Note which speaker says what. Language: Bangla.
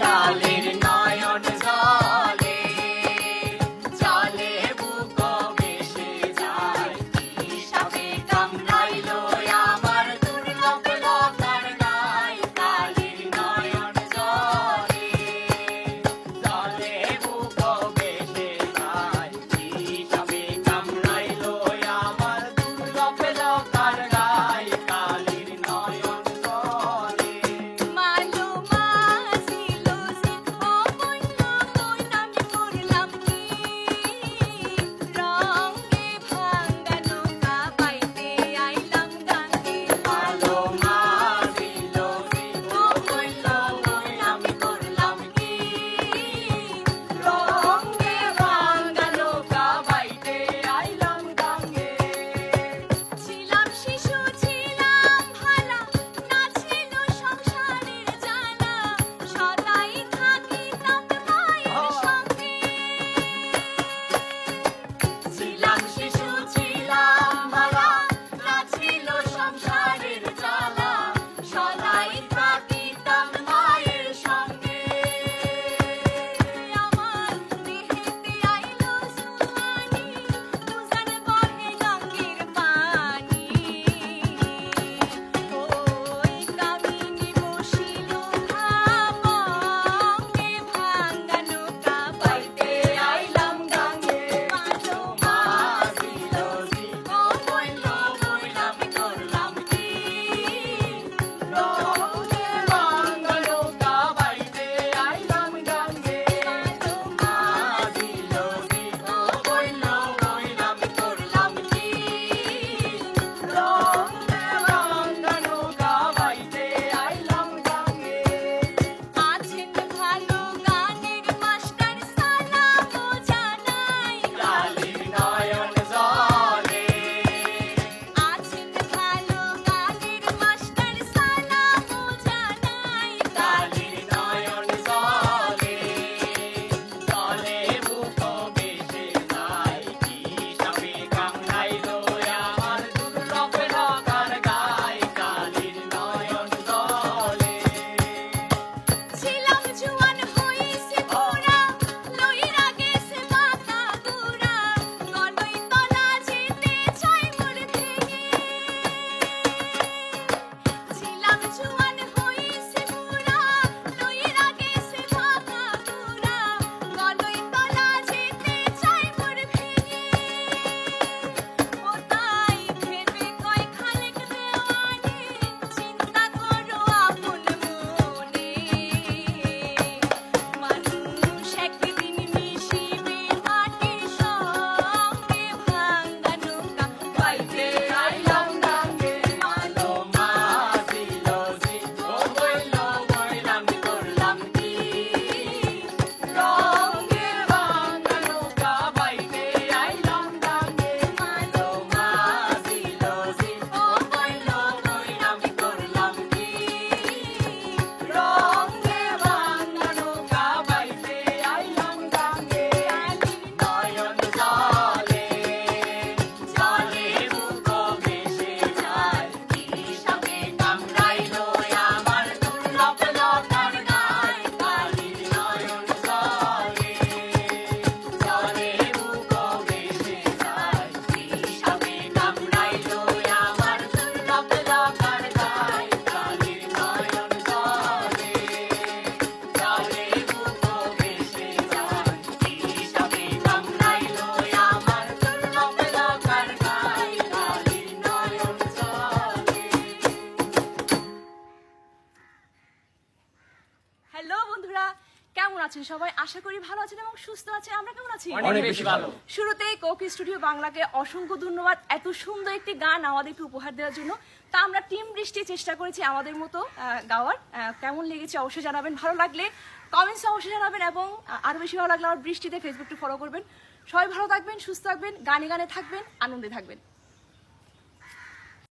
Speaker 1: কালের নয়ন জলে জলে বুক ভেসে যায় কি সাপে কামড়াইলো আমার দুর্লভ লতার গায় কালের নয়ন জলে জলে বুক ভেসে যায় কি সাপে কামড়াইলো আমার দুর্লভ লতার গায় কালের নয়ন জলে
Speaker 2: মালো মাছিল সে ও বললো তুই আমি করলাম কি রঙে ভাঙা নৌকা বাইতে আইলাম গাঙ্গে
Speaker 1: আলো মাঝিল ও কইলো ওই আমি করলাম কি রঙে ভাঙা নৌকা বাইতে আইলাম গাঙ্গে
Speaker 2: ছিলাম শিশু ছিলাম ভালা না ছিল সংসারের জ্বালা সদাই থাকিতাম মায়ের সঙ্গে
Speaker 1: ছিলাম শিশু ছিলাম ভালা না ছিল সংসারের জ্বালা সদাই থাকিতাম মায়ের সঙ্গে
Speaker 2: আমার দেহেতে আইলো সুয়ানি উজান বহে গঙ্গের পানি ওই কামিনী বসিল ভাবঙ্গে ভাঙ্গা নৌকা বাইতে আইলাম গাঙ্গে মাঝো
Speaker 1: মাঝিল ও কইলো ওই আমি করলাম কি রঙে ভাঙা নৌকা বাইতে আইলাম গাঙ্গে
Speaker 2: মাঝো
Speaker 1: মাঝিল ও কইলো ওই আমি করলাম কি রঙে ভাঙা নৌকা বাইতে আইলাম গাঙ্গে
Speaker 2: আছেন ভালো গানের মাস্টার সালামও জানাই
Speaker 1: কালির নয়ন জলে
Speaker 2: আছেন ভালো গানের মাস্টার সালামও জানাই
Speaker 1: কালির নয়ন জলে জলে বুক ভেসে যায় কি সাপে কামড়াইলো আমার দুর্লভ লতার গায় কালির নয়ন জলে
Speaker 2: ছিলাম জুয়ান হইছে পুরা লইরা গেছে মাথা গুড়া গলই তলা যেতে চাই মোর ভেঙে ছিলাম জুয়ান হইছে পুরা লইরা গেছে মাথা গুড়া গলই তলা যেতে চাই মোর ভেঙে ওটাই ভেবে কয় খালেক দেওয়ানি চিন্তা করো আপন মনে মানুষ একদিন মিশিবে মাটির সঙ্গে ভাঙ্গা নৌকা
Speaker 1: বাইতে আইলাম গাঙ্গে আলো মাঝিল ও কইলো ওই আমি করলাম কি রঙে ভাঙা নৌকা বাইতে আইলাম গাঙ্গে আলো মাঝিল ও কইলো ওই আমি করলাম কি রঙে ভাঙা নৌকা বাইতে আইলাম গাঙ্গে নয়ন জলে জলে বুক ভেসে যায় কি সাপে কামড়াইলো আমার দুর্লভ লতার গায় কালির নয়ন জলে জলে বুক ভেসে যায় কি সাপে কামড়াইলো আমার দুর্লভ লতার গায় কালির নয়ন জলে জলে বুক ভেসে যায় কি সাপে কামড়াইলো আমার দুর্লভ লতার গায় কালির নয়ন জলে
Speaker 3: হ্যালো বন্ধুরা, কেমন আছেন সবাই? আশা করি ভালো আছেন এবং সুস্থ আছেন। আমরা কেমন আছি?
Speaker 1: অনেক বেশি ভালো
Speaker 3: শুরুতেই কোকি স্টুডিও বাংলাকে অসংখ্য ধন্যবাদ এত সুন্দর একটি গান আমাদেরকে উপহার দেওয়ার জন্য। তা আমরা টিম বৃষ্টি চেষ্টা করেছি আমাদের মতো গাওয়ার। কেমন লেগেছে অবশ্যই জানাবেন, ভালো লাগলে কমেন্টস অবশ্যই জানাবেন এবং আরো বেশি ভালো লাগলে আমার বৃষ্টিতে ফেসবুকটি ফলো করবেন। সবাই ভালো থাকবেন, সুস্থ থাকবেন, গানে গানে থাকবেন, আনন্দে থাকবেন।